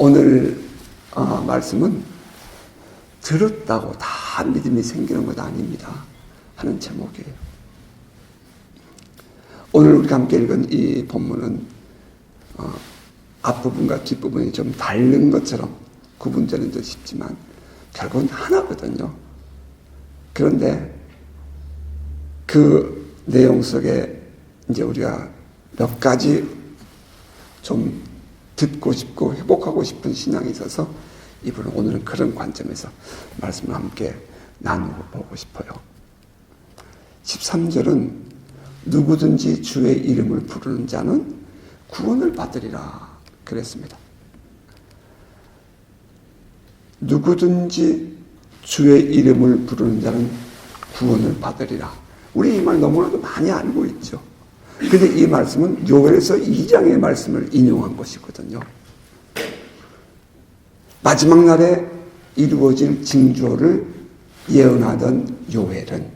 오늘 말씀은 들었다고 다 믿음이 생기는 것 아닙니다 하는 제목이에요. 오늘 우리가 함께 읽은 이 본문은 앞부분과 뒷부분이 좀 다른 것처럼 구분되는 듯 싶지만 결국은 하나거든요. 그런데 그 내용 속에 이제 우리가 몇 가지 좀 듣고 싶고 회복하고 싶은 신앙이 있어서 이분은 오늘은 그런 관점에서 말씀을 함께 나누고 보고 싶어요. 13절은 누구든지 주의 이름을 부르는 자는 구원을 받으리라 그랬습니다. 누구든지 주의 이름을 부르는 자는 구원을 받으리라. 우리 이 말 너무나도 많이 알고 있죠. 근데 이 말씀은 요엘서 2장의 말씀을 인용한 것이거든요. 마지막 날에 이루어질 징조를 예언하던 요엘은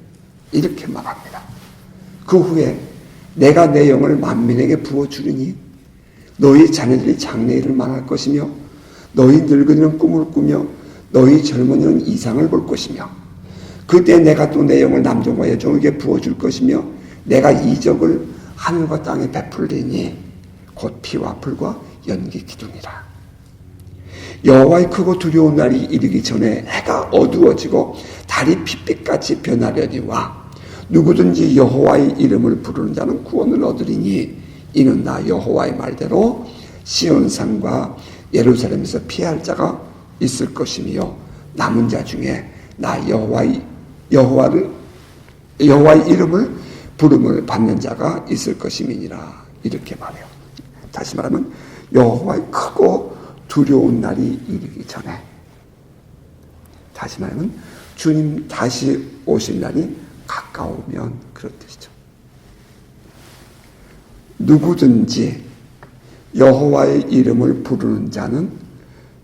이렇게 말합니다. 그 후에 내가 내 영을 만민에게 부어주리니 너희 자녀들이 장래일을 말할 것이며 너희 늙은이는 꿈을 꾸며 너희 젊은이는 이상을 볼 것이며 그때 내가 또 내 영을 남종과 여종에게 부어줄 것이며 내가 이적을 하늘과 땅에 베풀리니 곧 피와 불과 연기 기둥이라. 여호와의 크고 두려운 날이 이르기 전에 해가 어두워지고 달이 핏빛같이 변하려니와 누구든지 여호와의 이름을 부르는 자는 구원을 얻으리니 이는 나 여호와의 말대로 시온산과 예루살렘에서 피할 자가 있을 것이며 남은 자 중에 나 여호와의 이름을 부름을 받는 자가 있을 것임이니라. 이렇게 말해요. 다시 말하면 여호와의 크고 두려운 날이 이르기 전에, 다시 말하면 주님 다시 오실 날이 가까우면 그런 뜻이죠. 누구든지 여호와의 이름을 부르는 자는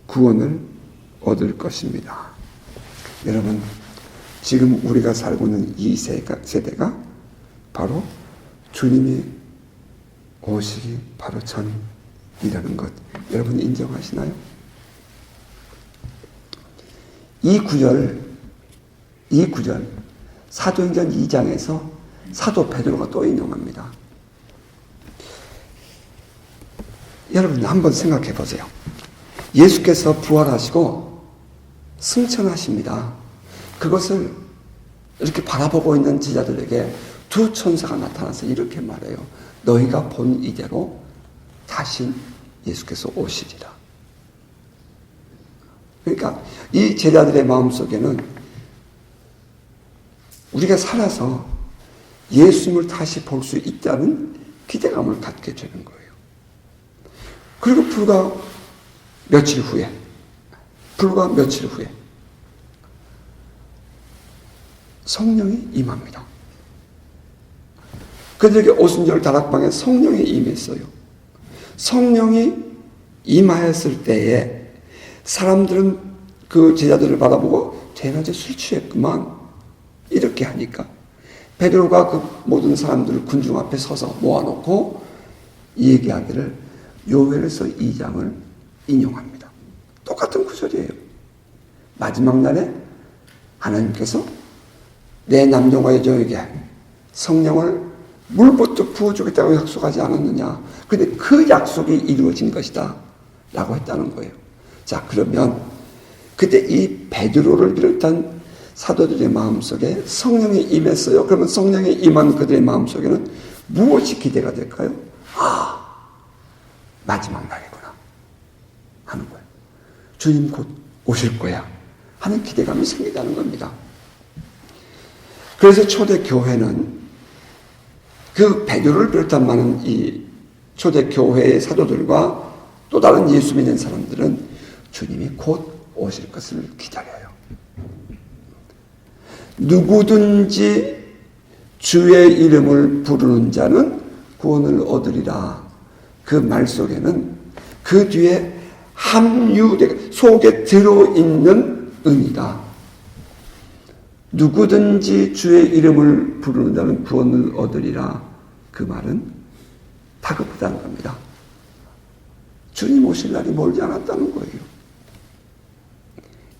구원을 얻을 것입니다. 여러분, 지금 우리가 살고 있는 이 세대가 바로 주님이 오시기 바로 전이라는 것, 여러분 인정하시나요? 이 구절 사도행전 2장에서 사도 베드로가 또 인용합니다. 여러분 한번 생각해 보세요. 예수께서 부활하시고 승천하십니다. 그것을 이렇게 바라보고 있는 제자들에게 두 천사가 나타나서 이렇게 말해요. 너희가 본 이대로 다시 예수께서 오시리라. 그러니까 이 제자들의 마음속에는 우리가 살아서 예수님을 다시 볼 수 있다는 기대감을 갖게 되는 거예요. 그리고 불과 며칠 후에 성령이 임합니다. 그들에게 오순절 다락방에 성령이 임했어요. 성령이 임하였을 때에 사람들은 그 제자들을 바라보고 대낮에 술 취했구만 이렇게 하니까 베드로가 그 모든 사람들을 군중 앞에 서서 모아놓고 얘기하기를 요엘서 2장을 인용합니다. 똑같은 구절이에요. 마지막 날에 하나님께서 내 남종과 여종에게 성령을 물부터 부어주겠다고 약속하지 않았느냐. 그런데 그 약속이 이루어진 것이다 라고 했다는 거예요. 자, 그러면 그때 이 베드로를 비롯한 사도들의 마음속에 성령이 임했어요. 그러면 성령이 임한 그들의 마음속에는 무엇이 기대가 될까요? 마지막 날이구나 하는 거예요. 주님 곧 오실 거야 하는 기대감이 생긴다는 겁니다. 그래서 초대교회는 그 베드로를 비롯한 많은 이 초대교회의 사도들과 또 다른 예수 믿는 사람들은 주님이 곧 오실 것을 기다려요. 누구든지 주의 이름을 부르는 자는 구원을 얻으리라. 그 말 속에는 그 뒤에 속에 들어있는 의미다. 누구든지 주의 이름을 부르는 자는 구원을 얻으리라. 그 말은 다급하다는 겁니다. 주님 오실 날이 멀지 않았다는 거예요.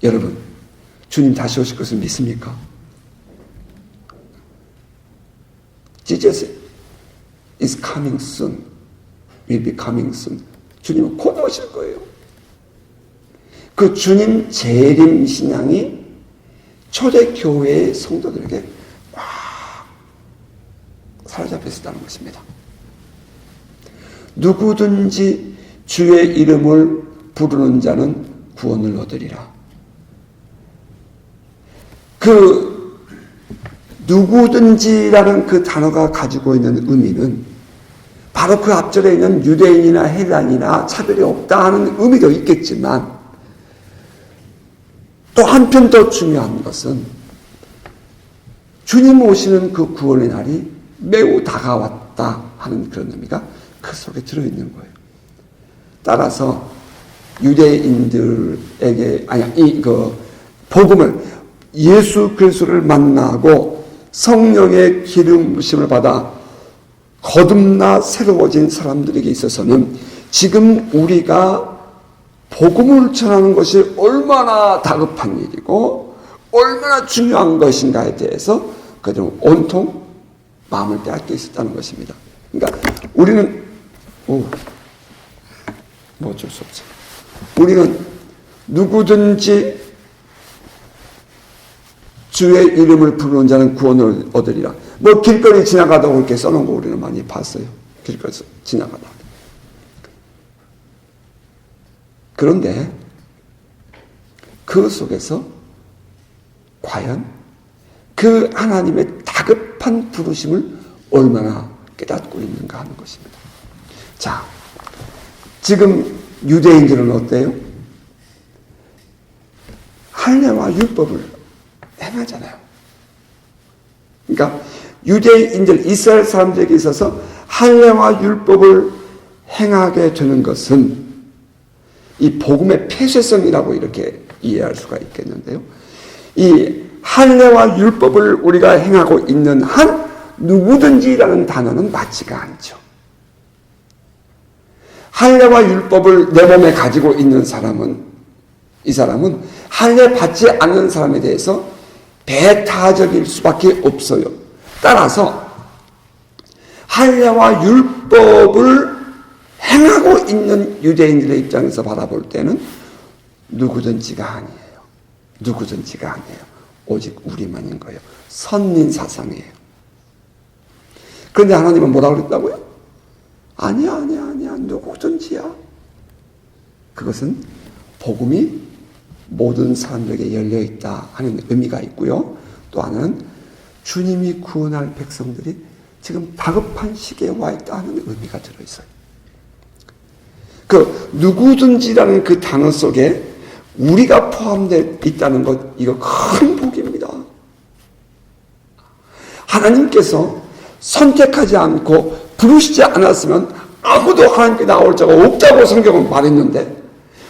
여러분, 주님 다시 오실 것을 믿습니까? Jesus is coming soon. Will be coming soon. 주님은 곧 오실 거예요. 그 주님 재림 신앙이 초대교회의 성도들에게 막 사로잡혀 있었다는 것입니다. 누구든지 주의 이름을 부르는 자는 구원을 얻으리라. 그 누구든지라는 그 단어가 가지고 있는 의미는 바로 그 앞절에 있는 유대인이나 헬라인이나 차별이 없다 하는 의미도 있겠지만, 또 한편 더 중요한 것은 주님 오시는 그 구원의 날이 매우 다가왔다 하는 그런 의미가 그 속에 들어있는 거예요. 따라서 유대인들에게 복음을, 예수 그리스도를 만나고 성령의 기름 부심을 받아 거듭나 새로워진 사람들에게 있어서는 지금 우리가 복음을 전하는 것이 얼마나 다급한 일이고 얼마나 중요한 것인가에 대해서 그들은 온통 마음을 빼앗겨 있었다는 것입니다. 그러니까 우리는 어쩔 수 없죠. 우리는 누구든지 주의 이름을 부르는 자는 구원을 얻으리라. 길거리 지나가다 그렇게 써놓은 거 우리는 많이 봤어요. 길거리에서 지나가다. 그런데 그 속에서 과연 그 하나님의 다급한 부르심을 얼마나 깨닫고 있는가 하는 것입니다. 자, 지금 유대인들은 어때요? 할례와 율법을 행하잖아요. 그러니까 유대인들, 이스라엘 사람들에게 있어서 할례와 율법을 행하게 되는 것은 이 복음의 폐쇄성이라고 이렇게 이해할 수가 있겠는데요. 이 할례와 율법을 우리가 행하고 있는 한 누구든지라는 단어는 맞지가 않죠. 할례와 율법을 내 몸에 가지고 있는 사람은, 이 사람은 할례 받지 않는 사람에 대해서 배타적일 수밖에 없어요. 따라서 할례와 율법을 행하고 있는 유대인들의 입장에서 바라볼 때는 누구든지가 아니에요. 누구든지가 아니에요. 오직 우리만인 거예요. 선민사상이에요. 그런데 하나님은 뭐라고 그랬다고요? 아니야. 누구든지야. 그것은 복음이 모든 사람들에게 열려있다 하는 의미가 있고요. 또 하나는 주님이 구원할 백성들이 지금 다급한 시기에 와 있다 하는 의미가 들어있어요. 그 누구든지라는 그 단어 속에 우리가 포함되어 있다는 것, 이거 큰 복입니다. 하나님께서 선택하지 않고 부르시지 않았으면 아무도 하나님께 나올 자가 없다고 성경은 말했는데,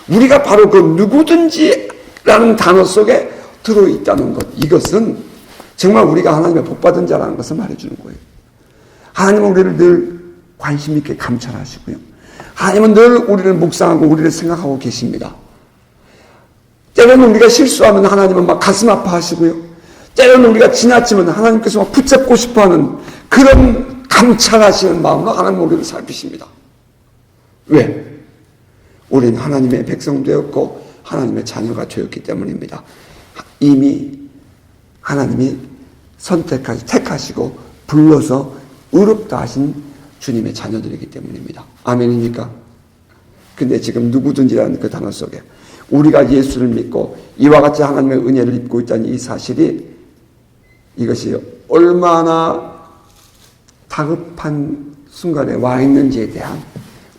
우리가 바로 그 누구든지라는 단어 속에 들어있다는 것, 이것은 정말 우리가 하나님의 복받은 자라는 것을 말해주는 거예요. 하나님은 우리를 늘 관심 있게 감찰하시고요. 하나님은 늘 우리를 묵상하고 우리를 생각하고 계십니다. 때로는 우리가 실수하면 하나님은 막 가슴 아파하시고요. 때로는 우리가 지나치면 하나님께서 막 붙잡고 싶어하는 그런 감찰하시는 마음으로 하나님은 우리를 살피십니다. 왜? 우리는 하나님의 백성 되었고 하나님의 자녀가 되었기 때문입니다. 이미 하나님이 택하시고 불러서 의롭다 하신 주님의 자녀들이기 때문입니다. 아멘입니까? 근데 지금 누구든지라는 그 단어 속에 우리가 예수를 믿고 이와 같이 하나님의 은혜를 입고 있다는 이 사실이, 이것이 얼마나 다급한 순간에 와 있는지에 대한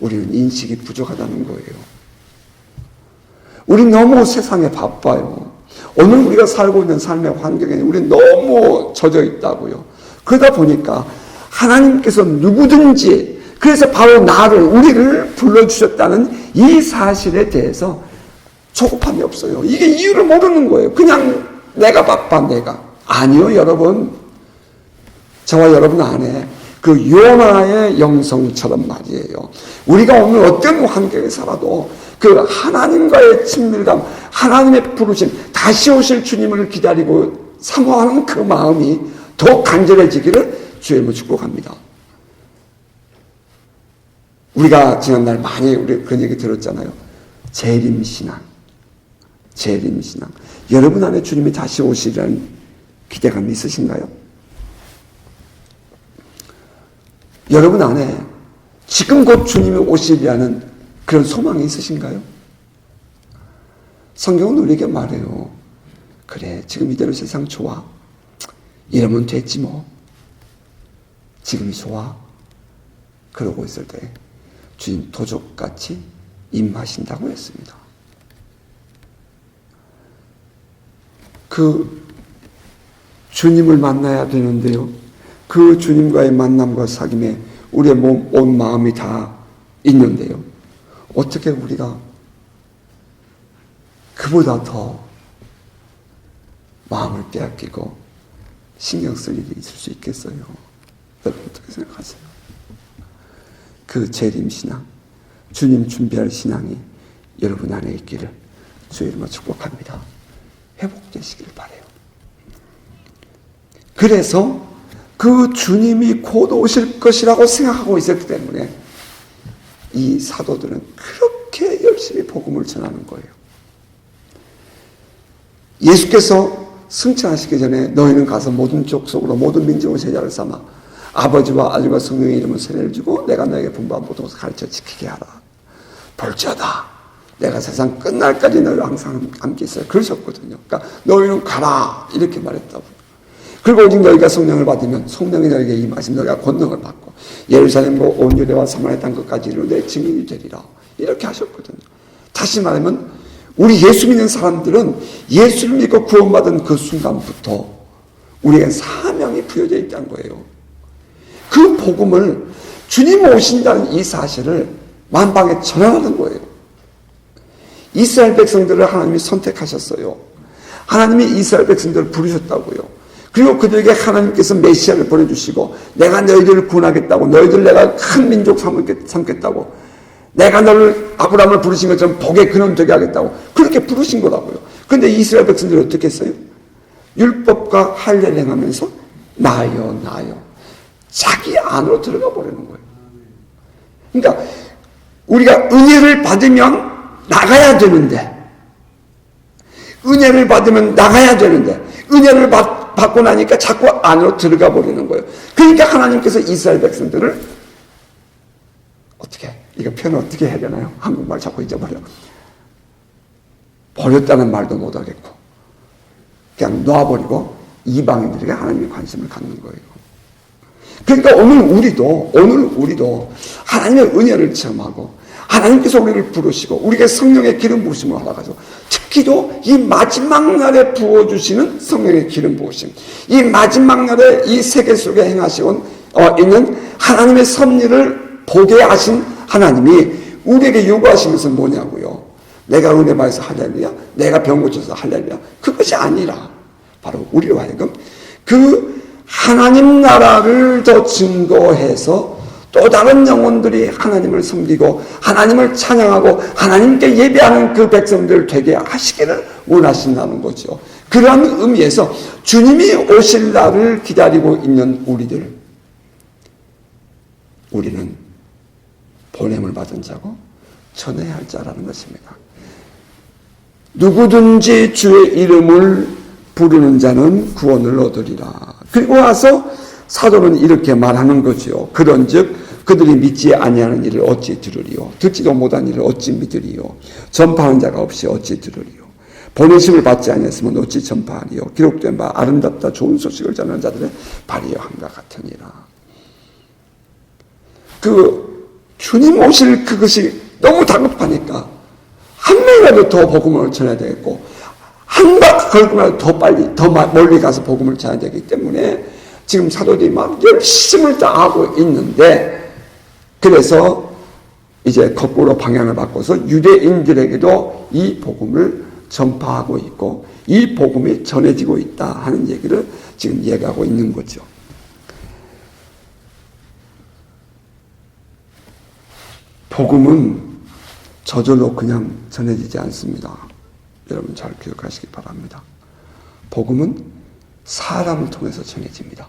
우리는 인식이 부족하다는 거예요. 우리 너무 세상에 바빠요. 오늘 우리가 살고 있는 삶의 환경에 우리는 너무 젖어 있다고요. 그러다 보니까 하나님께서 누구든지, 그래서 바로 우리를 불러주셨다는 이 사실에 대해서 조급함이 없어요. 이게 이유를 모르는 거예요. 그냥 내가 바빠, 내가. 아니요, 여러분. 저와 여러분 안에 그 요나의 영성처럼 말이에요. 우리가 오늘 어떤 환경에 살아도 그 하나님과의 친밀감, 하나님의 부르심, 다시 오실 주님을 기다리고 사모하는 그 마음이 더 간절해지기를 주의 이름으로 축복합니다. 우리가 지난날 많이 우리 그런 얘기 들었잖아요. 재림신앙. 재림신앙. 여러분 안에 주님이 다시 오시리라는 기대감이 있으신가요? 여러분 안에 지금 곧 주님이 오시리라는 그런 소망이 있으신가요? 성경은 우리에게 말해요. 그래, 지금 이대로 세상 좋아. 이러면 됐지 뭐. 지금이 좋아. 그러고 있을 때 주님 도적같이 임하신다고 했습니다. 그 주님을 만나야 되는데요. 그 주님과의 만남과 사귐에 우리의 몸, 온 마음이 다 있는데요. 어떻게 우리가 그보다 더 마음을 빼앗기고 신경 쓸 일이 있을 수 있겠어요? 여러분 어떻게 생각하세요? 그 재림신앙, 주님 준비할 신앙이 여러분 안에 있기를 주의 이름으로 축복합니다. 회복되시길 바라요. 그래서 그 주님이 곧 오실 것이라고 생각하고 있었기 때문에 이 사도들은 그렇게 열심히 복음을 전하는 거예요. 예수께서 승천하시기 전에 너희는 가서 모든 족속으로 모든 민족을 제자를 삼아 아버지와 아들과 성령의 이름으로 세례를 주고 내가 너에게 분부한 모든 것을 가르쳐 지키게 하라. 볼지어다 내가 세상 끝날까지 너희를 항상 함께 있어요. 그러셨거든요. 그러니까 너희는 가라 이렇게 말했다고. 그리고 오직 너희가 성령을 받으면 성령이 너희에게 임하시면 너희가 권능을 받고 예루살렘과 온 유대와 사마리아 땅 끝까지 이르러 내 증인이 되리라. 이렇게 하셨거든요. 다시 말하면 우리 예수 믿는 사람들은 예수를 믿고 구원받은 그 순간부터 우리에게 사명이 부여져 있다는 거예요. 그 복음을 주님 오신다는 이 사실을 만방에 전하는 거예요. 이스라엘 백성들을 하나님이 선택하셨어요. 하나님이 이스라엘 백성들을 부르셨다고요. 그리고 그들에게 하나님께서 메시아를 보내주시고 내가 너희들을 구원하겠다고 너희들 내가 큰 민족 삼겠다고 내가 너를 아브라함을 부르신 것처럼 복의 근원 되게 하겠다고 그렇게 부르신 거라고요. 그런데 이스라엘 백성들이 어떻게 했어요? 율법과 할례를 행하면서 나요 나요 자기 안으로 들어가 버리는 거예요. 그러니까 우리가 은혜를 받으면 나가야 되는데 은혜를 받으면 나가야 되는데 은혜를 받고 나니까 자꾸 안으로 들어가 버리는 거예요. 그러니까 하나님께서 이스라엘 백성들을 어떻게 이거 표현 어떻게 해야 되나요? 한국말 자꾸 잊어버려. 버렸다는 말도 못하겠고 그냥 놔버리고 이방인들에게 하나님의 관심을 갖는 거예요. 그러니까 오늘 우리도 하나님의 은혜를 체험하고 하나님께서 우리를 부르시고 우리에게 성령의 기름 부으심을 받아가지고 특히도 이 마지막 날에 부어주시는 성령의 기름 부으심, 이 마지막 날에 이 세계 속에 행하시고 있는 하나님의 섭리를 보게 하신 하나님이 우리에게 요구하시는 것은 뭐냐고요? 내가 은혜 받아서 할렐루야, 내가 병 고쳐서 할렐루야, 그것이 아니라 바로 우리로 하여금 그 하나님 나라를 더 증거해서 또 다른 영혼들이 하나님을 섬기고 하나님을 찬양하고 하나님께 예배하는 그 백성들 되게 하시기를 원하신다는 거죠. 그러한 의미에서 주님이 오실 날을 기다리고 있는 우리는 보냄을 받은 자고 전해야 할 자라는 것입니다. 누구든지 주의 이름을 부르는 자는 구원을 얻으리라. 그리고 와서 사도는 이렇게 말하는 거죠. 그런즉 그들이 믿지 아니하는 일을 어찌 들으리요? 듣지도 못한 일을 어찌 믿으리요? 전파하는 자가 없이 어찌 들으리요? 보내심을 받지 아니했으면 어찌 전파하리요? 기록된 바 아름답다 좋은 소식을 전하는 자들의 발이여 함과 같으니라. 그 주님 오실 그것이 너무 다급하니까 한 명이라도 더 복음을 전해야 되겠고 한 박 걸고라도 더 빨리 더 멀리 가서 복음을 전해야 되기 때문에 지금 사도들이 막 열심을 다하고 있는데 그래서 이제 거꾸로 방향을 바꿔서 유대인들에게도 이 복음을 전파하고 있고 이 복음이 전해지고 있다 하는 얘기를 지금 얘기하고 있는 거죠. 복음은 저절로 그냥 전해지지 않습니다. 여러분 잘 기억하시기 바랍니다. 복음은 사람을 통해서 전해집니다.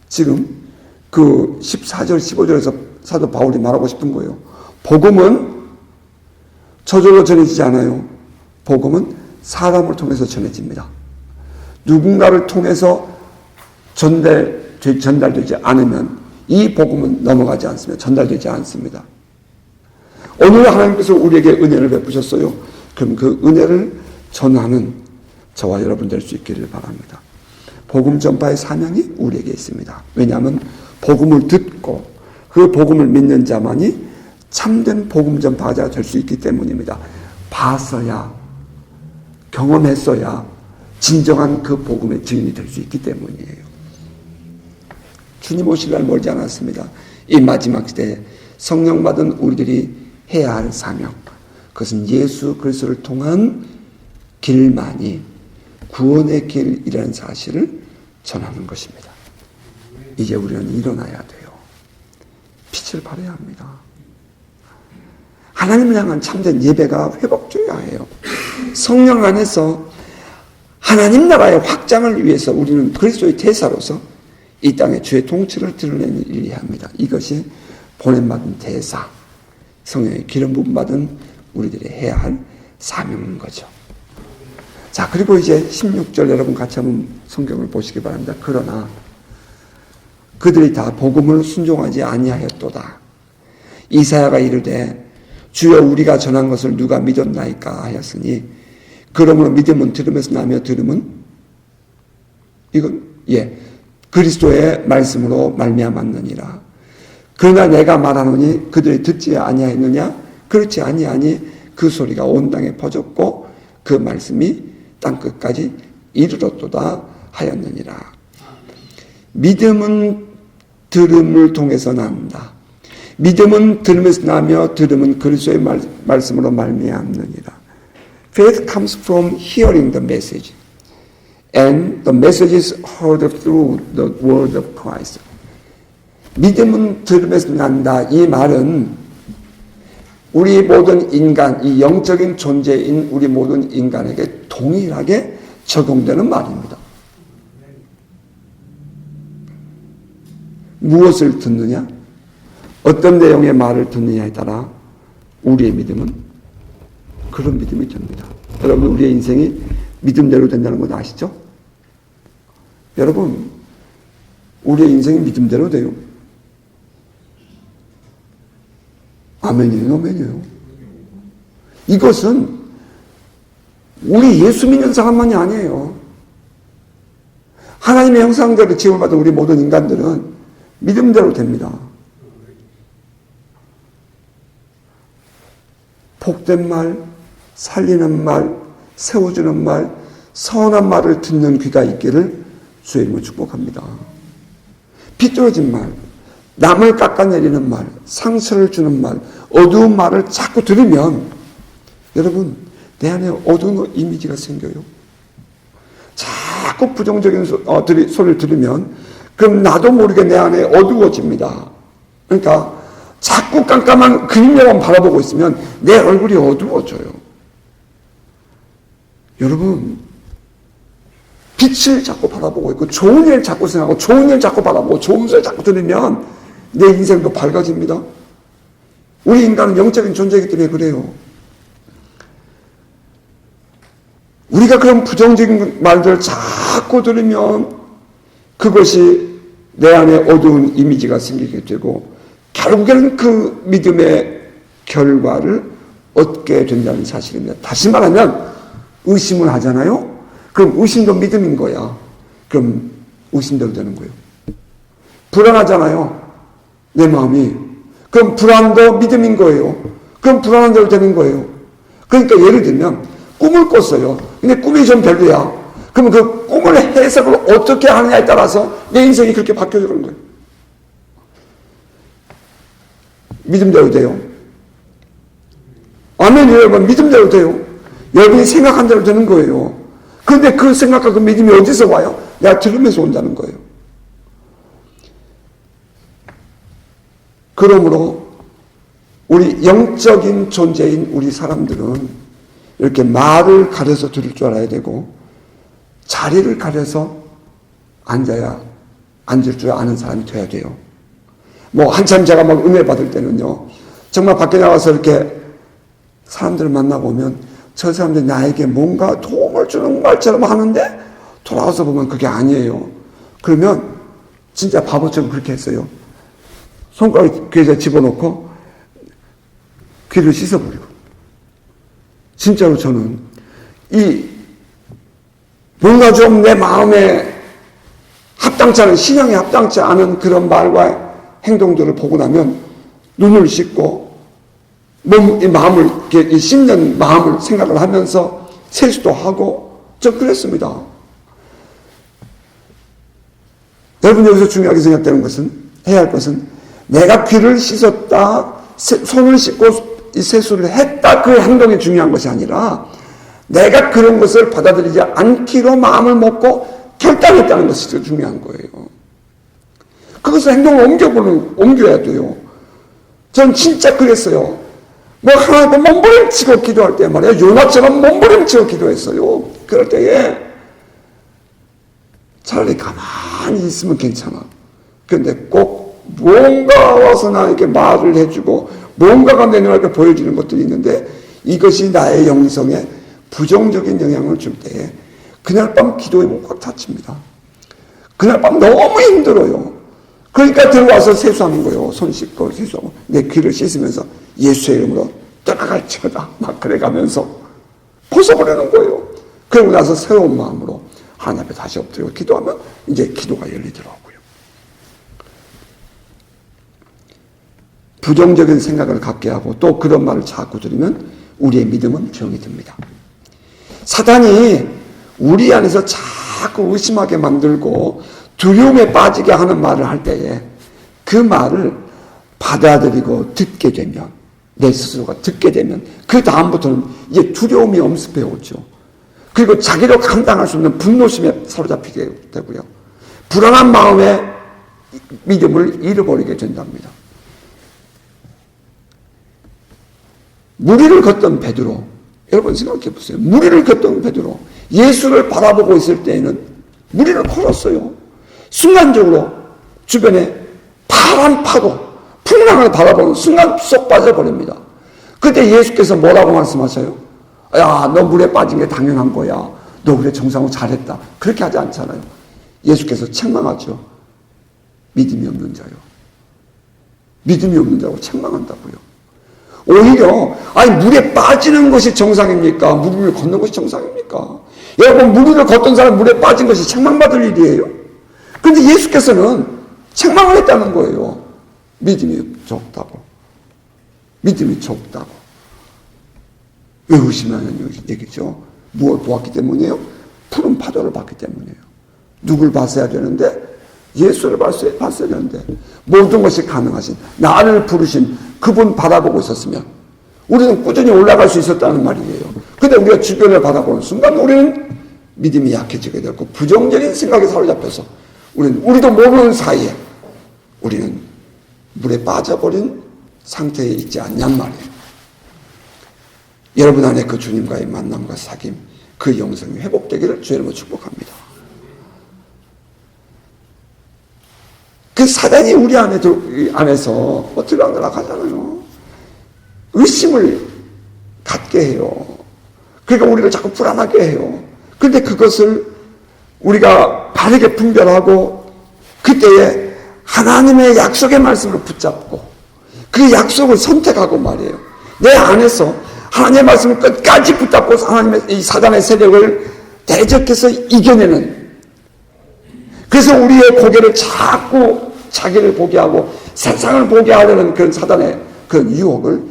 지금 그 14절, 15절에서 사도 바울이 말하고 싶은 거예요. 복음은 저절로 전해지지 않아요. 복음은 사람을 통해서 전해집니다. 누군가를 통해서 전달되지 않으면 이 복음은 넘어가지 않습니다. 전달되지 않습니다. 오늘 하나님께서 우리에게 은혜를 베푸셨어요. 그럼 그 은혜를 전하는 저와 여러분 될 수 있기를 바랍니다. 복음 전파의 사명이 우리에게 있습니다. 왜냐하면 복음을 듣고 그 복음을 믿는 자만이 참된 복음 전파자가 될 수 있기 때문입니다. 봤어야, 경험했어야 진정한 그 복음의 증인이 될 수 있기 때문이에요. 주님 오실 날 멀지 않았습니다. 이 마지막 시대에 성령 받은 우리들이 해야 할 사명, 그것은 예수 그리스도를 통한 길만이 구원의 길이라는 사실을 전하는 것입니다. 이제 우리는 일어나야 돼요. 빛을 발해야 합니다. 하나님을 향한 참된 예배가 회복되어야 해요. 성령 안에서 하나님 나라의 확장을 위해서 우리는 그리스도의 대사로서 이 땅에 주의 통치를 드러내는 일을 해야 합니다. 이것이 보냄받은 대사, 성령의 기름 부음 받은 우리들이 해야 할 사명인 거죠. 자, 그리고 이제 16절 여러분 같이 한번 성경을 보시기 바랍니다. 그러나 그들이 다 복음을 순종하지 아니하였도다. 이사야가 이르되 주여 우리가 전한 것을 누가 믿었나이까 하였으니 그러므로 믿음은 들음에서 나며 들음은 이건 그리스도의 말씀으로 말미암았느니라. 그러나 내가 말하노니 그들이 듣지 아니하였느냐? 그렇지 아니하니 그 소리가 온 땅에 퍼졌고 그 말씀이 땅 끝까지 이르렀도다 하였느니라. 믿음은 들음을 통해서 난다. 믿음은 들음에서 나며 들음은 그리스도의 말씀으로 말미암느니라. Faith comes from hearing the message, and the message is heard through the word of Christ. 믿음은 들음에서 난다. 이 말은 우리 모든 인간, 이 영적인 존재인 우리 모든 인간에게 동일하게 적용되는 말입니다. 무엇을 듣느냐? 어떤 내용의 말을 듣느냐에 따라 우리의 믿음은 그런 믿음이 됩니다. 여러분, 우리의 인생이 믿음대로 된다는 것 아시죠? 여러분, 우리의 인생이 믿음대로 돼요. 아멘이에요, 아멘이에요. 이것은 우리 예수 믿는 사람만이 아니에요. 하나님의 형상대로 지음을 받은 우리 모든 인간들은 믿음대로 됩니다. 복된 말, 살리는 말, 세워주는 말, 선한 말을 듣는 귀가 있기를 주의 이름으로 축복합니다. 비뚤어진 말, 남을 깎아내리는 말, 상처를 주는 말, 어두운 말을 자꾸 들으면 여러분 내 안에 어두운 이미지가 생겨요. 자꾸 부정적인 소리를 들으면 그럼 나도 모르게 내 안에 어두워집니다. 그러니까 자꾸 깜깜한 그림자만 바라보고 있으면 내 얼굴이 어두워져요. 여러분, 빛을 자꾸 바라보고 있고 좋은 일 자꾸 생각하고 좋은 일 자꾸 바라보고 좋은 소리 자꾸 들으면 내 인생도 밝아집니다. 우리 인간은 영적인 존재이기 때문에 그래요. 우리가 그런 부정적인 말들을 자꾸 들으면 그것이 내 안에 어두운 이미지가 생기게 되고 결국에는 그 믿음의 결과를 얻게 된다는 사실입니다. 다시 말하면 의심을 하잖아요. 그럼 의심도 믿음인 거야. 그럼 의심대로 되는 거예요. 불안하잖아요. 내 마음이. 그럼 불안도 믿음인 거예요. 그럼 불안한 대로 되는 거예요. 그러니까 예를 들면 꿈을 꿨어요. 근데 꿈이 좀 별로야. 그러면 그 꿈을 해석을 어떻게 하느냐에 따라서 내 인생이 그렇게 바뀌어지는 거예요. 믿음대로 돼요. 아멘. 여러분, 믿음대로 돼요. 여러분이 생각한 대로 되는 거예요. 그런데 그 생각과 그 믿음이 어디서 와요? 내가 들으면서 온다는 거예요. 그러므로 우리 영적인 존재인 우리 사람들은 이렇게 말을 가려서 들을 줄 알아야 되고 자리를 가려서 앉을 줄 아는 사람이 돼야 돼요. 뭐 한참 제가 막 은혜 받을 때는요, 정말 밖에 나가서 이렇게 사람들을 만나보면 저 사람들이 나에게 뭔가 도움을 주는 말처럼 하는데 돌아와서 보면 그게 아니에요. 그러면 진짜 바보처럼 그렇게 했어요. 손가락 귀에다 집어넣고 귀를 씻어버리고. 진짜로 저는 뭔가 좀 내 마음에 합당치 않은, 신앙에 합당치 않은 그런 말과 행동들을 보고 나면 눈을 씻고 마음을 이렇게 씻는 마음을 생각을 하면서 세수도 하고 전 그랬습니다. 여러분 여기서 중요하게 생각되는 것은, 해야 할 것은 내가 귀를 씻었다, 손을 씻고 이 세수를 했다, 그 행동이 중요한 것이 아니라 내가 그런 것을 받아들이지 않기로 마음을 먹고 결단했다는 것이 중요한 거예요. 그것을 행동을 옮겨야 돼요. 전 진짜 그랬어요. 뭐 하나님 몸부림치고 기도할 때 말이에요. 요나처럼 몸부림치고 기도했어요. 그럴 때에 차라리 가만히 있으면 괜찮아. 그런데 꼭 뭔가 와서 나에게 말을 해주고 뭔가가 내 눈앞에 보여지는 것들이 있는데 이것이 나의 영성에 부정적인 영향을 줄 때에 그날 밤 기도의 문이 꽉 닫힙니다. 그날 밤 너무 힘들어요. 그러니까 들어와서 세수하는 거예요. 손 씻고 세수하고 내 귀를 씻으면서 예수의 이름으로 떠나갈지어다 막 그래가면서 벗어버리는 거예요. 그러고 나서 새로운 마음으로 하나님 앞에 다시 엎드리고 기도하면 이제 기도가 열리더라고요. 부정적인 생각을 갖게 하고 또 그런 말을 자꾸 들으면 우리의 믿음은 병이 듭니다. 사단이 우리 안에서 자꾸 의심하게 만들고 두려움에 빠지게 하는 말을 할 때에 그 말을 받아들이고 듣게 되면, 내 스스로가 듣게 되면 그 다음부터는 이제 두려움이 엄습해 오죠. 그리고 자기로 감당할 수 없는 분노심에 사로잡히게 되고요. 불안한 마음에 믿음을 잃어버리게 된답니다. 무리를 걷던 베드로, 여러분 생각해 보세요. 무리를 걷던 베드로, 예수를 바라보고 있을 때에는 무리를 걸었어요. 순간적으로 주변에 파란 파도, 풍랑을 바라보는 순간 쏙 빠져버립니다. 그때 예수께서 뭐라고 말씀하셔요? 야, 너 물에 빠진 게 당연한 거야. 너 그래 정상으로 잘했다. 그렇게 하지 않잖아요. 예수께서 책망하죠. 믿음이 없는 자요. 믿음이 없는 자고 책망한다고요. 오히려 물에 빠지는 것이 정상입니까? 무리를 걷는 것이 정상입니까? 여러분, 무리를 걷던 사람 물에 빠진 것이 책망받을 일이에요. 그런데 예수께서는 책망을 했다는 거예요. 믿음이 적다고. 믿음이 적다고. 왜 의심하는 얘기죠? 무엇을 보았기 때문이에요? 푸른 파도를 봤기 때문이에요. 누굴 봤어야 되는데? 예수를 봤어야 되는데, 모든 것이 가능하신, 나를 부르신 그분 바라보고 있었으면 우리는 꾸준히 올라갈 수 있었다는 말이에요. 근데 우리가 주변을 바라보는 순간 우리는 믿음이 약해지게 되고 부정적인 생각에 사로잡혀서 우리도 모르는 사이에 우리는 물에 빠져버린 상태에 있지 않냔 말이에요. 여러분 안에 그 주님과의 만남과 사귐, 그 영성이 회복되기를 주의 이름으로 축복합니다. 그 사단이 우리 안에서 들어가잖아요. 의심을 갖게 해요. 그러니까 우리를 자꾸 불안하게 해요. 그런데 그것을 우리가 바르게 분별하고 그때에 하나님의 약속의 말씀을 붙잡고 그 약속을 선택하고 말이에요. 내 안에서 하나님의 말씀을 끝까지 붙잡고 하나님의 이 사단의 세력을 대적해서 이겨내는, 그래서 우리의 고개를 자꾸 자기를 보게 하고 세상을 보게 하려는 그런 사단의 그런 유혹을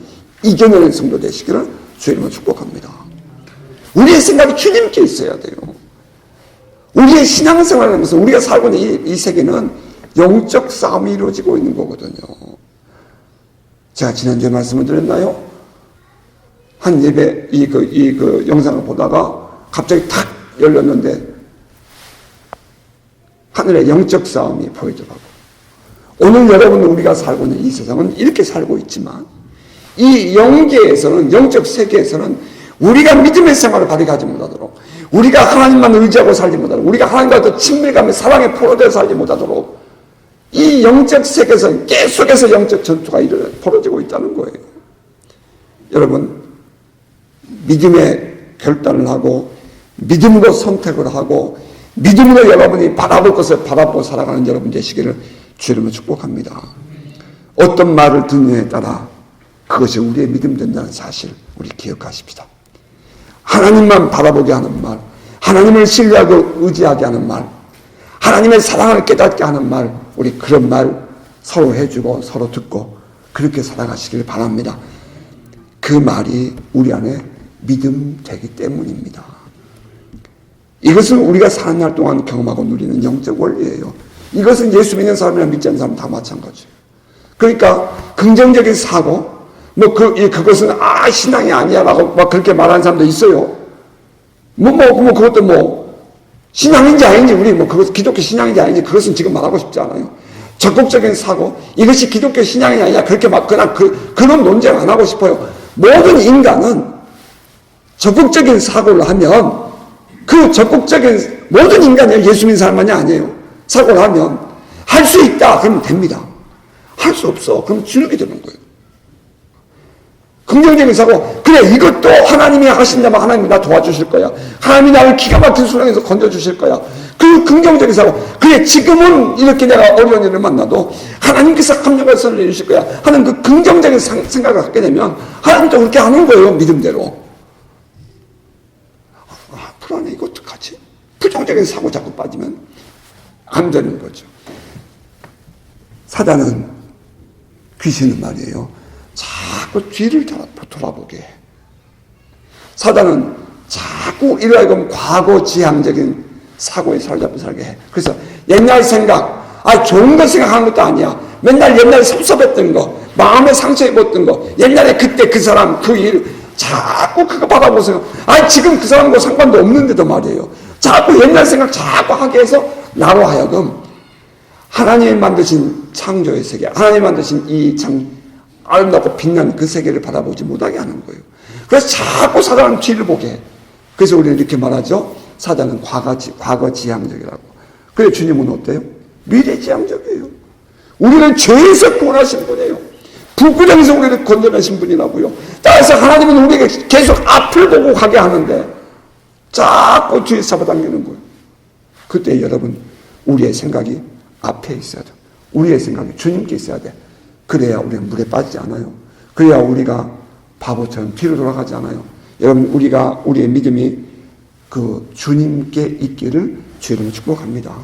이겨내는 성도 되시기를 주의 이름으로 축복합니다. 우리의 생각이 주님께 있어야 돼요. 우리의 신앙생활을 하면서 우리가 살고 있는 이 세계는 영적 싸움이 이루어지고 있는 거거든요. 제가 지난주에 말씀을 드렸나요? 한 예배 그 영상을 보다가 갑자기 탁 열렸는데 하늘의 영적 싸움이 보이더라고요. 오늘 여러분 우리가 살고 있는 이 세상은 이렇게 살고 있지만 이 영계에서는, 영적 세계에서는 우리가 믿음의 생활을 발휘하지 못하도록, 우리가 하나님만 의지하고 살지 못하도록, 우리가 하나님과 더 친밀감의 사랑에 포로되어 살지 못하도록 이 영적 세계에서 계속해서 영적 전투가 벌어지고 있다는 거예요. 여러분, 믿음의 결단을 하고 믿음으로 선택을 하고 믿음으로 여러분이 바라볼 것을 바라보고 살아가는 여러분 되시기를 주님으로 축복합니다. 어떤 말을 듣느냐에 따라 그것이 우리의 믿음 된다는 사실 우리 기억하십시다. 하나님만 바라보게 하는 말, 하나님을 신뢰하고 의지하게 하는 말, 하나님의 사랑을 깨닫게 하는 말, 우리 그런 말 서로 해주고 서로 듣고 그렇게 살아가시길 바랍니다. 그 말이 우리 안에 믿음 되기 때문입니다. 이것은 우리가 사는 날 동안 경험하고 누리는 영적 원리예요. 이것은 예수 믿는 사람이나 믿지 않는 사람 다 마찬가지예요. 그러니까 긍정적인 사고, 그것은 신앙이 아니야라고 막 그렇게 말하는 사람도 있어요. 그것도 신앙인지 아닌지 그것 기독교 신앙인지 아닌지 그것은 지금 말하고 싶지 않아요. 적극적인 사고, 이것이 기독교 신앙이 아니냐 그렇게 그런 논쟁 안 하고 싶어요. 모든 인간은 적극적인 사고를 하면 그 적극적인 모든 인간이 예수 믿는 사람만이 아니에요. 사고를 하면 할 수 있다 그러면 됩니다. 할 수 없어 그럼 주눅이 드는 거예요. 긍정적인 사고, 그래 이것도 하나님이 하신다면 하나님이 나 도와주실 거야. 하나님이 나를 기가 막힌 수렁에서 건져주실 거야. 그 긍정적인 사고, 그래 지금은 이렇게 내가 어려운 일을 만나도 하나님께서 합력을 내주실 거야 하는 그 긍정적인 생각을 갖게 되면 하나님도 그렇게 하는 거예요. 믿음대로. 불안해 이거 어떡하지? 부정적인 사고 자꾸 빠지면 안 되는 거죠. 사단은, 귀신은 말이에요, 자꾸 뒤를 돌아보게 해. 사단은 자꾸 이러하여금 과거 지향적인 사고에 살게 해. 그래서 옛날 생각, 좋은 거 생각하는 것도 아니야. 맨날 옛날에 섭섭했던 거, 마음에 상처 입었던 거, 옛날에 그때 그 사람 그 일 자꾸 그거 바라보세요. 지금 그 사람과 상관도 없는데도 말이에요. 자꾸 옛날 생각 자꾸 하게 해서 나로 하여금 하나님이 만드신 창조의 세계, 하나님이 만드신 이 아름답고 빛난 그 세계를 바라보지 못하게 하는 거예요. 그래서 자꾸 사단은 뒤를 보게 해. 그래서 우리는 이렇게 말하죠. 사단은 과거 지향적이라고. 그래 주님은 어때요? 미래 지향적이에요. 우리는 죄에서 구원하신 분이에요. 불구덩이에서 우리를 건져내신 분이라고요. 따라서 하나님은 우리에게 계속 앞을 보고 가게 하는데 자꾸 뒤에서 잡아당기는 거예요. 그때 여러분 우리의 생각이 앞에 있어야 돼. 우리의 생각이 주님께 있어야 돼. 그래야 우리가 물에 빠지지 않아요. 그래야 우리가 바보처럼 뒤로 돌아가지 않아요. 여러분 우리의 믿음이 그 주님께 있기를 주의 이름으로 축복합니다.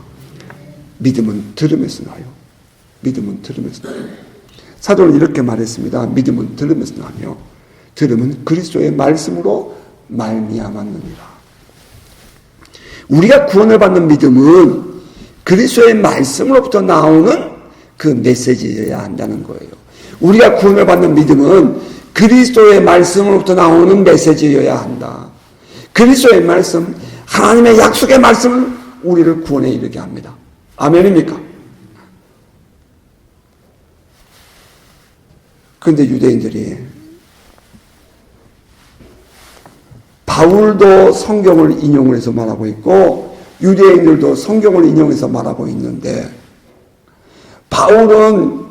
믿음은 들음에서 나요. 믿음은 들음에서 나요. 사도는 이렇게 말했습니다. 믿음은 들음에서 나며 들음은 그리스도의 말씀으로 말미암았느니라. 우리가 구원을 받는 믿음은 그리스도의 말씀으로부터 나오는 그 메시지여야 한다는 거예요. 우리가 구원을 받는 믿음은 그리스도의 말씀으로부터 나오는 메시지여야 한다. 그리스도의 말씀, 하나님의 약속의 말씀을 우리를 구원에 이르게 합니다. 아멘입니까? 그런데 유대인들이 바울도 성경을 인용을 해서 말하고 있고 유대인들도 성경을 인용해서 말하고 있는데 바울은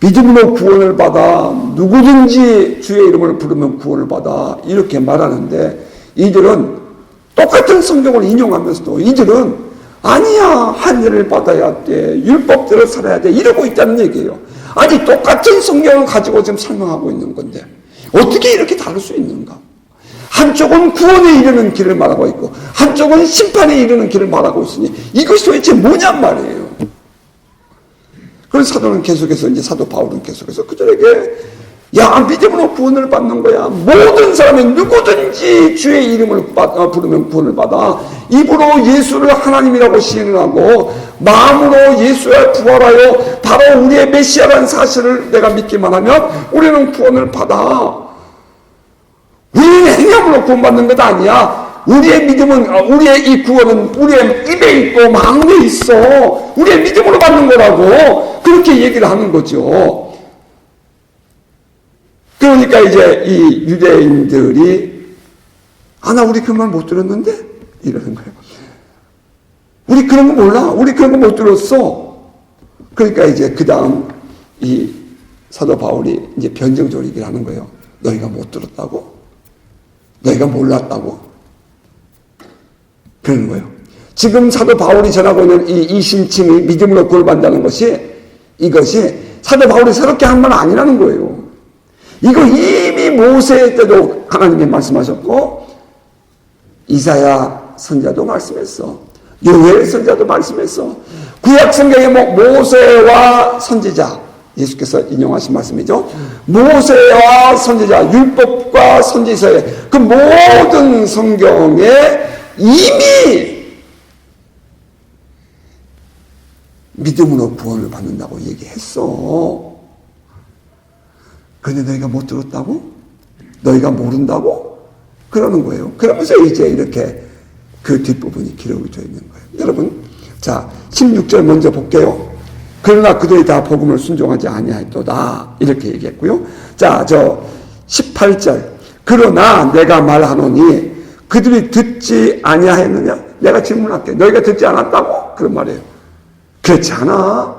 믿음으로 구원을 받아 누구든지 주의 이름을 부르면 구원을 받아 이렇게 말하는데 이들은 똑같은 성경을 인용하면서도 이들은 아니야 하늘을 받아야 돼 율법대로 살아야 돼 이러고 있다는 얘기예요. 아니 똑같은 성경을 가지고 지금 설명하고 있는 건데 어떻게 이렇게 다를 수 있는가? 한쪽은 구원에 이르는 길을 말하고 있고 한쪽은 심판에 이르는 길을 말하고 있으니 이것이 도대체 뭐냔 말이에요. 그래서 사도는 계속해서 사도 바울은 계속해서 그들에게 야 믿음으로 구원을 받는 거야. 모든 사람이 누구든지 주의 이름을 부르면 구원을 받아. 입으로 예수를 하나님이라고 시인을 하고 마음으로 예수를 부활하여 바로 우리의 메시아라는 사실을 내가 믿기만 하면 우리는 구원을 받아. 우리는 행함으로 구원받는 것 아니야. 우리의 믿음은 우리의 이 구원은 우리의 입에 있고 마음에 있어. 우리의 믿음으로 받는 거라고 그렇게 얘기를 하는 거죠. 그러니까 이제 이 유대인들이 나 우리 그 말 못 들었는데? 이러는 거예요. 우리 그런 거 몰라. 우리 그런 거 못 들었어. 그러니까 이제 그 다음 이 사도 바울이 이제 변증적으로 얘기를 하는 거예요. 너희가 못 들었다고? 너희가 몰랐다고? 그러는 거예요. 지금 사도 바울이 전하고 있는 이 신칭이 믿음으로 구원받는다는 이것이 사도 바울이 새롭게 한 말 아니라는 거예요. 이거 이미 모세 때도 하나님이 말씀하셨고, 이사야 선자도 말씀했어. 요엘 선자도 말씀했어. 구약 성경에 모세와 선지자, 예수께서 인용하신 말씀이죠. 모세와 선지자, 율법과 선지서의 그 모든 성경에 이미 믿음으로 구원을 받는다고 얘기했어. 그런데 너희가 못 들었다고? 너희가 모른다고? 그러는 거예요. 그러면서 이제 이렇게 그 뒷부분이 기록이 되어 있는 거예요. 여러분, 자 16절 먼저 볼게요. 그러나 그들이 다 복음을 순종하지 아니하였도다 이렇게 얘기했고요. 자, 저 18절 그러나 내가 말하노니 그들이 듣지 아니하였느냐? 내가 질문할게. 너희가 듣지 않았다고? 그런 말이에요. 그렇지 않아.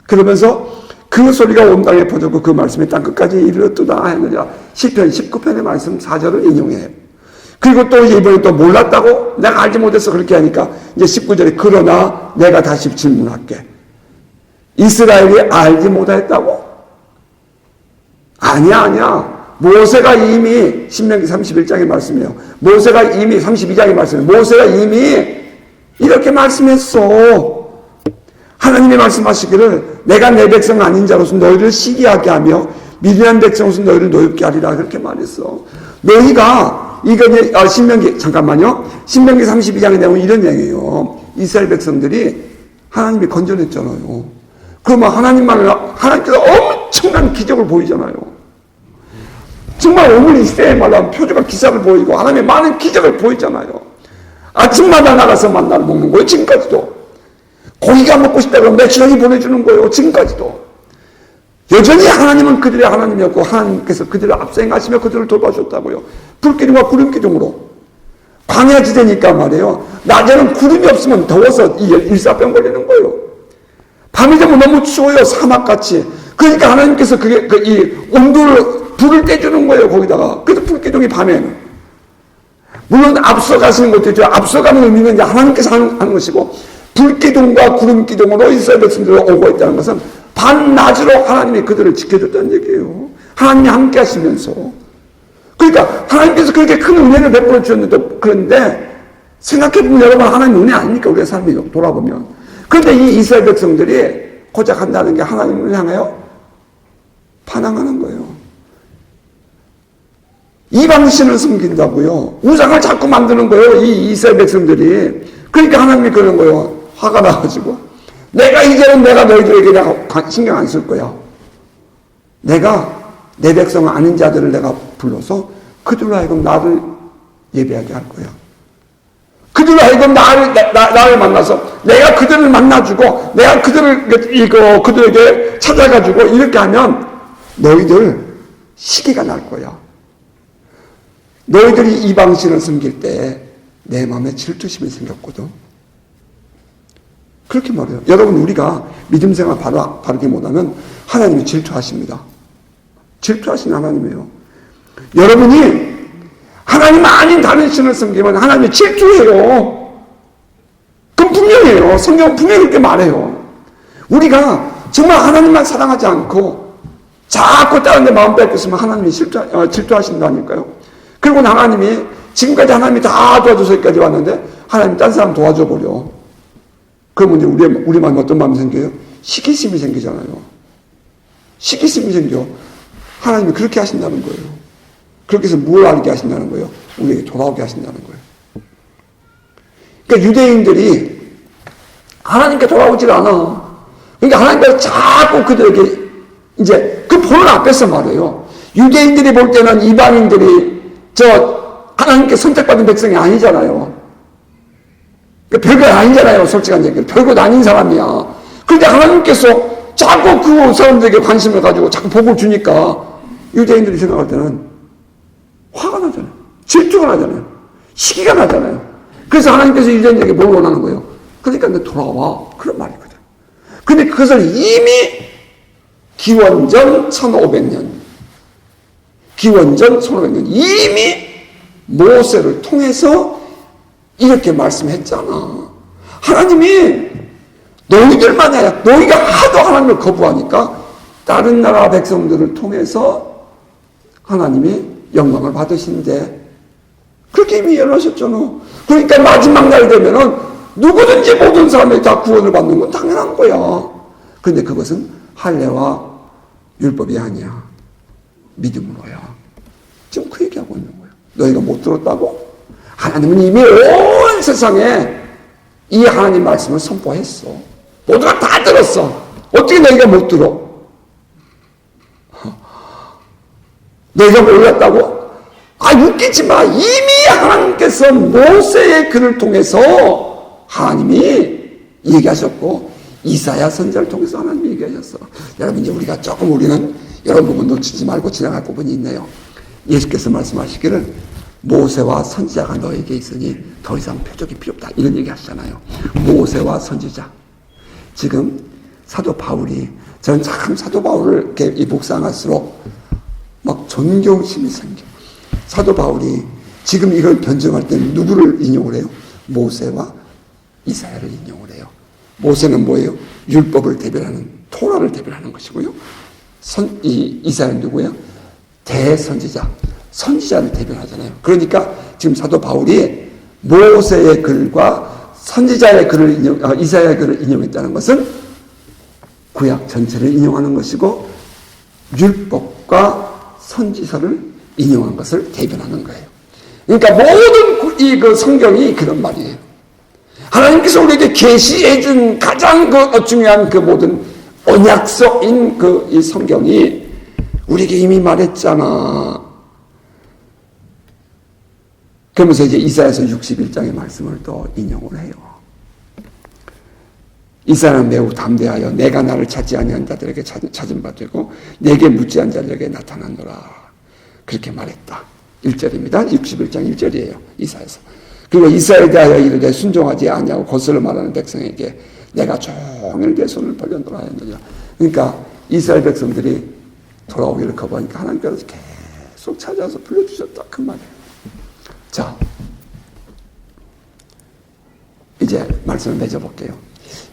그러면서 그 소리가 온 땅에 퍼졌고 그 말씀이 땅끝까지 이르렀도다 하느니라. 시편 19편의 말씀 4절을 인용해요. 그리고 또 이번에 또 몰랐다고? 내가 알지 못해서 그렇게 하니까 이제 19절에 그러나 내가 다시 질문할게. 이스라엘이 알지 못했다고? 아니야. 모세가 이미 신명기 31장의 말씀이에요. 모세가 이미 32장의 말씀이에요. 모세가 이미 이렇게 말씀했어. 하나님이 말씀하시기를 내가 내 백성 아닌 자로서 너희를 시기하게 하며 미련한 백성으로서 너희를 노엽게 하리라 그렇게 말했어. 너희가 이거 신명기 잠깐만요. 신명기 32장에 나오면 이런 얘기예요. 이스라엘 백성들이 하나님이 건져냈잖아요. 그러면 하나님께서 엄청난 기적을 보이잖아요. 정말 오늘 이 시대에 말하면 표적과 기사를 보이고 하나님의 많은 기적을 보이잖아요. 아침마다 나가서 만나를 먹는 거예요. 지금까지도. 고기가 먹고 싶다 그러면 며칠이 보내주는 거예요. 지금까지도. 여전히 하나님은 그들의 하나님이었고 하나님께서 그들을 앞서 행하시며 그들을 돌봐주셨다고요. 불기둥과 구름기둥으로. 광야지대니까 말이에요. 낮에는 구름이 없으면 더워서 일사병 걸리는 거예요. 밤이 되면 너무 추워요. 사막같이. 그러니까 하나님께서 이 온도를 불을 떼주는 거예요. 거기다가. 그래서 불기둥이 밤에는. 물론 앞서가시는 것도 있죠. 앞서가는 의미는 이제 하나님께서 하는 것이고 불기둥과 구름기둥으로 이스라엘 백성들이 오고 있다는 것은 반낮으로 하나님이 그들을 지켜줬다는 얘기예요. 하나님이 함께 하시면서. 그러니까 하나님께서 그렇게 큰 은혜를 베풀어 주셨는데 그런데 생각해보면 여러분 하나님 은혜 아닙니까? 우리의 삶이 돌아보면. 그런데 이 이스라엘 백성들이 고작 한다는 게 하나님을 향하여 반항하는 거예요. 이방신을 섬긴다고요. 우상을 자꾸 만드는 거예요. 이 이스라엘 백성들이. 그러니까 하나님이 그러는 거예요. 화가 나가지고 내가 이제는 내가 너희들에게 내가 신경 안 쓸 거야. 내가 내 백성 아닌 자들을 내가 불러서 그들로 하여금 나를 예배하게 할 거야. 그들로 하여금 나를 만나서 내가 그들을 만나주고 내가 그들에게 찾아가지고 이렇게 하면 너희들 시기가 날 거야. 너희들이 이방신을 섬길 때 내 마음에 질투심이 생겼거든. 그렇게 말해요. 여러분 우리가 믿음 생활 바르게 못하면 하나님이 질투하십니다. 질투하시는 하나님이에요. 여러분이 하나님 아닌 다른 신을 섬기면 하나님이 질투해요. 그건 분명해요. 성경은 분명히 그렇게 말해요. 우리가 정말 하나님만 사랑하지 않고 자꾸 다른 데 마음 뺏겼으면 하나님이 질투하신다니까요. 그리고 하나님이 지금까지 하나님이 다 도와줘서 여기까지 왔는데 하나님이 딴 사람 도와줘 버려. 그러면 이제 우리 마음에 어떤 마음이 생겨요? 시기심이 생기잖아요. 시기심이 생겨. 하나님이 그렇게 하신다는 거예요. 그렇게 해서 뭘 알게 하신다는 거예요? 우리에게 돌아오게 하신다는 거예요. 그러니까 유대인들이 하나님께 돌아오질 않아. 그러니까 하나님께서 자꾸 그들에게 이제 그 보는 앞에서 말해요. 유대인들이 볼 때는 이방인들이 하나님께 선택받은 백성이 아니잖아요. 별거 아니잖아요. 솔직한 얘기로. 별것 아닌 사람이야. 그런데 하나님께서 자꾸 그 사람들에게 관심을 가지고 자꾸 복을 주니까 유대인들이 생각할 때는 화가 나잖아요. 질투가 나잖아요. 시기가 나잖아요. 그래서 하나님께서 유대인에게 뭘 원하는 거예요? 그러니까 너 돌아와. 그런 말이거든. 근데 그것을 이미 기원전 1500년 이미 모세를 통해서 이렇게 말씀했잖아. 하나님이 너희들만 해야, 너희가 하도 하나님을 거부하니까 다른 나라 백성들을 통해서 하나님이 영광을 받으시는데 그렇게 이미 예언하셨잖아. 그러니까 마지막 날 되면은 누구든지 모든 사람이 다 구원을 받는 건 당연한 거야. 그런데 그것은 할례와 율법이 아니야. 믿음으로야. 지금 그 얘기하고 있는 거야. 너희가 못 들었다고? 하나님은 이미 온 세상에 이 하나님 말씀을 선포했어. 모두가 다 들었어. 어떻게 너희가 못 들어? 너희가 몰랐다고? 웃기지 마. 이미 하나님께서 모세의 글을 통해서 하나님이 얘기하셨고, 이사야 선지자를 통해서 하나님이 얘기하셨어. 여러분, 이제 우리가 우리는 이런 부분 놓치지 말고 지나갈 부분이 있네요. 예수께서 말씀하시기를 모세와 선지자가 너에게 있으니 더 이상 표적이 필요 없다. 이런 얘기 하시잖아요. 모세와 선지자. 지금 사도 바울이, 저는 참 사도 바울을 이렇게 묵상할수록 막 존경심이 생겨. 사도 바울이 지금 이걸 변증할 때는 누구를 인용을 해요? 모세와 이사야를 인용을 해요. 모세는 뭐예요? 율법을 대변하는, 토라를 대변하는 것이고요. 이사야는 누구예요? 대선지자, 선지자를 대변하잖아요. 그러니까 지금 사도 바울이 모세의 글과 선지자의 글을 이사야의 글을 인용했다는 것은 구약 전체를 인용하는 것이고, 율법과 선지서를 인용한 것을 대변하는 거예요. 그러니까 모든 그 성경이 그런 말이에요. 하나님께서 우리에게 계시해 준 가장 중요한 그 모든 언약서인 이 성경이 우리에게 이미 말했잖아. 그러면서 이제 이사야서 61장의 말씀을 또 인용을 해요. 이사야는 매우 담대하여 내가 나를 찾지 아니한 자들에게 찾은 바 되고 내게 묻지 않은 자들에게 나타나노라. 그렇게 말했다. 1절입니다. 61장 1절이에요. 이사야서. 그리고 이사야에 대하여 이르되 순종하지 아니하고 거슬러 말하는 백성에게 내가 종일 내 손을 벌려놓으라 하였느니라. 그러니까 이스라엘 백성들이 돌아오기를 거부하니까 하나님께서 계속 찾아서 불러주셨다. 그 말이에요. 자, 이제 말씀을 맺어볼게요.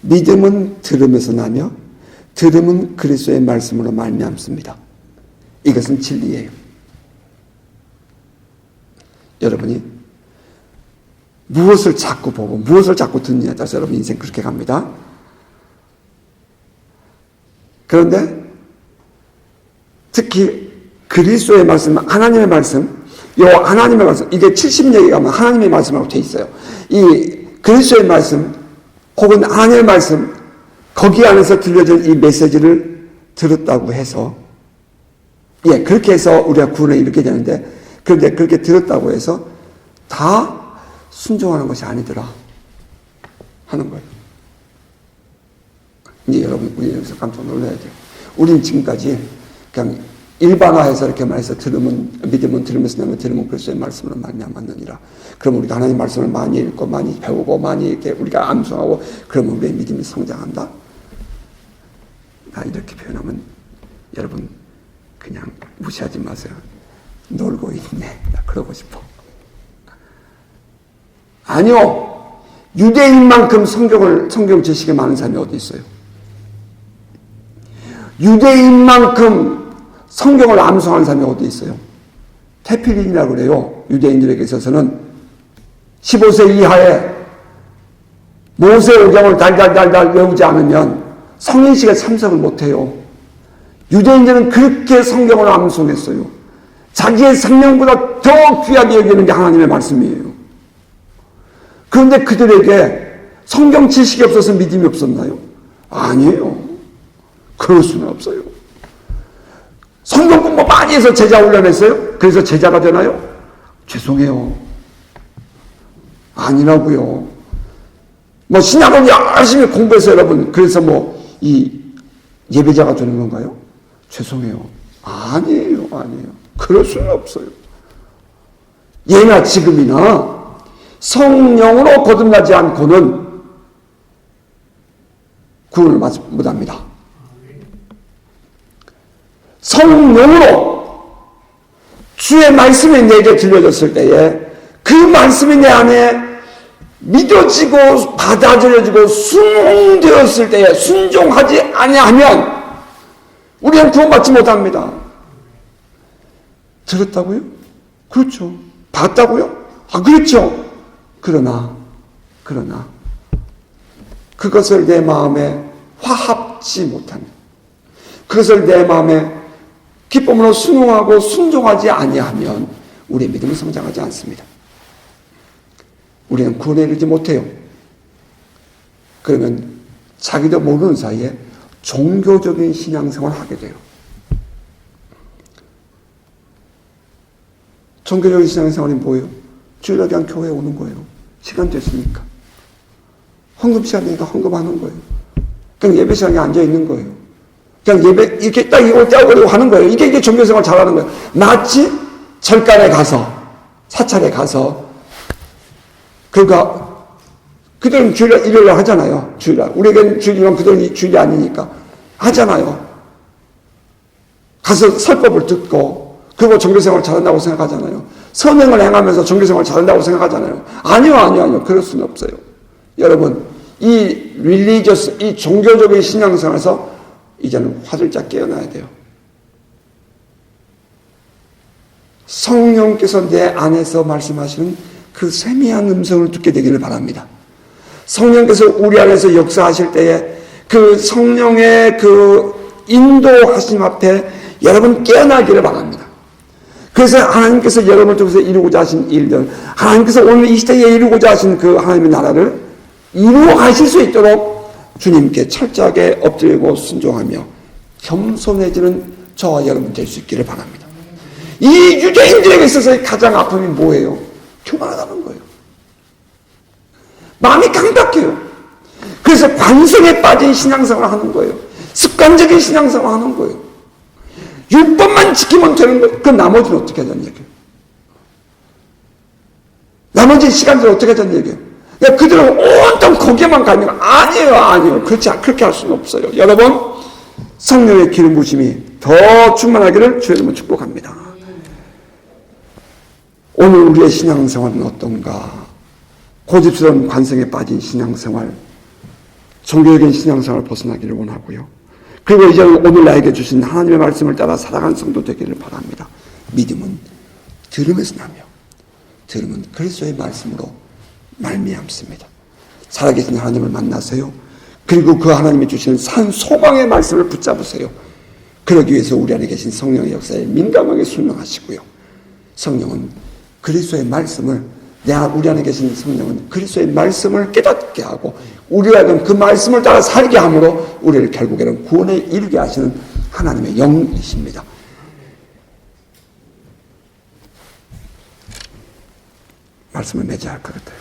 믿음은 들음에서 나며 들음은 그리스도의 말씀으로 말미암습니다. 이것은 진리예요. 여러분이 무엇을 자꾸 보고 무엇을 자꾸 듣느냐에 따라서 여러분 인생 그렇게 갑니다. 그런데 특히 그리스도의 말씀, 하나님의 말씀, 하나님의 말씀, 이게 70년에 가면 하나님의 말씀이라고 돼 있어요. 이 그리스도의 말씀 혹은 하나님의 말씀, 거기 안에서 들려진 이 메시지를 들었다고 해서, 그렇게 해서 우리가 구원을 이루게 되는데, 그런데 그렇게 들었다고 해서 다 순종하는 것이 아니더라 하는 거예요. 이제 여러분, 우리 여기서 깜짝 놀라야 돼요. 우리는 지금까지 그냥 일반화해서 이렇게 말해서 믿음은 들으면서 나면 들으면 그리스도의 말씀으로 말미암았느니라. 그럼 우리가 하나님 말씀을 많이 읽고 많이 배우고 많이 이렇게 우리가 암송하고 그러면 우리의 믿음이 성장한다. 이렇게 표현하면 여러분 그냥 무시하지 마세요. 놀고 있네. 나 그러고 싶어. 아니요. 유대인만큼 성경 지식이 많은 사람이 어디 있어요? 유대인만큼 성경을 암송하는 사람이 어디 있어요? 테필린이라고 그래요. 유대인들에게 있어서는 15세 이하에 모세오경을 달달달달 외우지 않으면 성인식에 참석을 못해요. 유대인들은 그렇게 성경을 암송했어요. 자기의 생명보다 더 귀하게 여기는 게 하나님의 말씀이에요. 그런데 그들에게 성경 지식이 없어서 믿음이 없었나요? 아니에요. 그럴 수는 없어요. 성경 공부 많이 해서 제자 훈련했어요? 그래서 제자가 되나요? 죄송해요. 아니라고요. 신학을 열심히 공부해서 여러분 그래서 이 예배자가 되는 건가요? 죄송해요. 아니에요. 그럴 수는 없어요. 예나 지금이나 성령으로 거듭나지 않고는 구원을 못합니다. 성령으로 주의 말씀이 내게 들려졌을 때에 그 말씀이 내 안에 믿어지고 받아들여지고 순종되었을 때에 순종하지 아니하면 우리는 구원받지 못합니다. 들었다고요? 그렇죠. 봤다고요? 그렇죠. 그러나 그것을 내 마음에 화합지 못하면, 그것을 내 마음에 기쁨으로 순응하고 순종하지 아니하면 우리의 믿음은 성장하지 않습니다. 우리는 구원에 이르지 못해요. 그러면 자기도 모르는 사이에 종교적인 신앙생활을 하게 돼요. 종교적인 신앙생활이 뭐예요? 주일날 그냥 교회에 오는 거예요. 시간 됐으니까. 헌금 시간 되니까 헌금하는 거예요. 그냥 예배 시간에 앉아 있는 거예요. 그냥 예배, 이렇게 딱 이걸 떼어버리고 하는 거예요. 이게 종교생활 잘하는 거예요. 마치 절간에 가서, 사찰에 가서, 그들은 주일날, 일요일날 하잖아요. 주일날. 우리에겐 주일이면 그들은 주일이 아니니까. 하잖아요. 가서 설법을 듣고, 그리고 종교생활 잘한다고 생각하잖아요. 선행을 행하면서 종교생활 잘한다고 생각하잖아요. 아니요. 그럴 수는 없어요. 여러분, 이 종교적인 신앙생활에서 이제는 화들짝 깨어나야 돼요. 성령께서 내 안에서 말씀하시는 그 세미한 음성을 듣게 되기를 바랍니다. 성령께서 우리 안에서 역사하실 때에 그 성령의 그 인도하심 앞에 여러분 깨어나기를 바랍니다. 그래서 하나님께서 여러분을 통해서 이루고자 하신 일들, 하나님께서 오늘 이 시대에 이루고자 하신 그 하나님의 나라를 이루어 가실 수 있도록 주님께 철저하게 엎드리고 순종하며 겸손해지는 저와 여러분 될 수 있기를 바랍니다. 이 유대인들에게 있어서의 가장 아픔이 뭐예요? 교만하다는 거예요. 마음이 강박해요. 그래서 관성에 빠진 신앙생활을 하는 거예요. 습관적인 신앙생활을 하는 거예요. 율법만 지키면 되는 거예요. 그럼 나머지는 어떻게 하자는 얘기예요? 나머지 시간들은 어떻게 하자는 얘기예요? 그들은 온통 거기에만 가면 아니에요. 그렇게 할 수는 없어요. 여러분, 성령의 기름 부심이 더 충만하기를 주의 이름으로 축복합니다. 오늘 우리의 신앙생활은 어떤가? 고집스러운 관성에 빠진 신앙생활, 종교적인 신앙생활을 벗어나기를 원하고요. 그리고 이제 오늘 나에게 주신 하나님의 말씀을 따라 살아가는 성도 되기를 바랍니다. 믿음은 들음에서 나며 들음은 그리스도의 말씀으로 말미암습니다. 살아계신 하나님을 만나세요. 그리고 그 하나님이 주시는 산 소망의 말씀을 붙잡으세요. 그러기 위해서 우리 안에 계신 성령의 역사에 민감하게 순응하시고요. 성령은 그리스도의 말씀을, 우리 안에 계신 성령은 그리스도의 말씀을 깨닫게 하고 우리라는 그 말씀을 따라 살게 함으로 우리를 결국에는 구원에 이르게 하시는 하나님의 영이십니다. 말씀을 맺어야 할 것 같아요.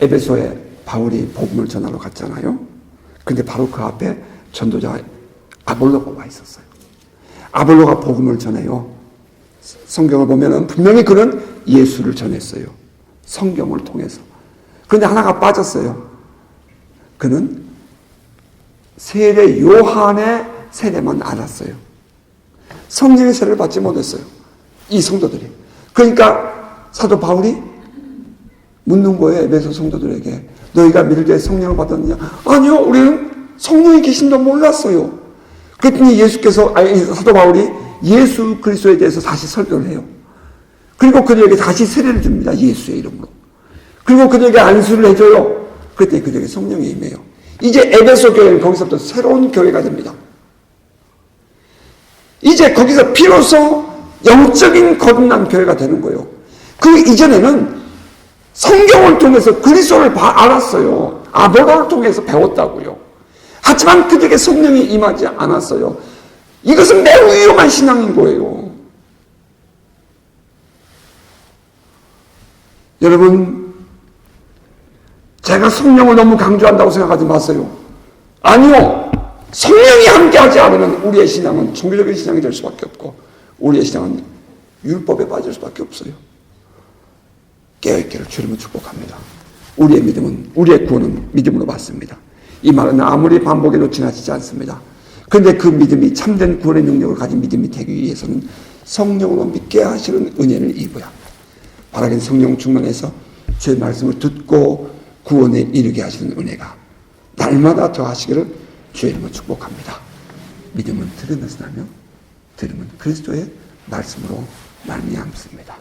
에베소에 바울이 복음을 전하러 갔잖아요. 근데 바로 그 앞에 전도자 아볼로가 와 있었어요. 아볼로가 복음을 전해요. 성경을 보면은 분명히 그는 예수를 전했어요. 성경을 통해서. 그런데 하나가 빠졌어요. 그는 세례 요한의 세례만 알았어요. 성령의 세례를 받지 못했어요. 이 성도들이. 그러니까 사도 바울이 묻는 거예요. 에베소 성도들에게. 너희가 믿을 때 성령을 받았느냐? 아니요. 우리는 성령이 계신도 몰랐어요. 그랬더니 사도 바울이 예수 그리스도에 대해서 다시 설교를 해요. 그리고 그들에게 다시 세례를 줍니다. 예수의 이름으로. 그리고 그들에게 안수를 해줘요. 그랬더니 그들에게 성령이 임해요. 이제 에베소 교회는 거기서부터 새로운 교회가 됩니다. 이제 거기서 비로소 영적인 거듭난 교회가 되는 거예요. 그 이전에는 성경을 통해서 그리스도를 알았어요. 아볼로를 통해서 배웠다고요. 하지만 그들에게 성령이 임하지 않았어요. 이것은 매우 위험한 신앙인 거예요. 여러분, 제가 성령을 너무 강조한다고 생각하지 마세요. 아니요. 성령이 함께하지 않으면 우리의 신앙은 종교적인 신앙이 될 수밖에 없고 우리의 신앙은 율법에 빠질 수밖에 없어요. 깨어있기를 주님은 축복합니다. 우리의 믿음은, 우리의 구원은 믿음으로 받습니다. 이 말은 아무리 반복해도 지나치지 않습니다. 그런데 그 믿음이 참된 구원의 능력을 가진 믿음이 되기 위해서는 성령으로 믿게 하시는 은혜를 입어야 합니다. 바라긴 성령 충만해서 주의 말씀을 듣고 구원에 이르게 하시는 은혜가 날마다 더하시기를 주의 이름으로 축복합니다. 믿음은 들으면서 나며 들으면 그리스도의 말씀으로 말미암습니다.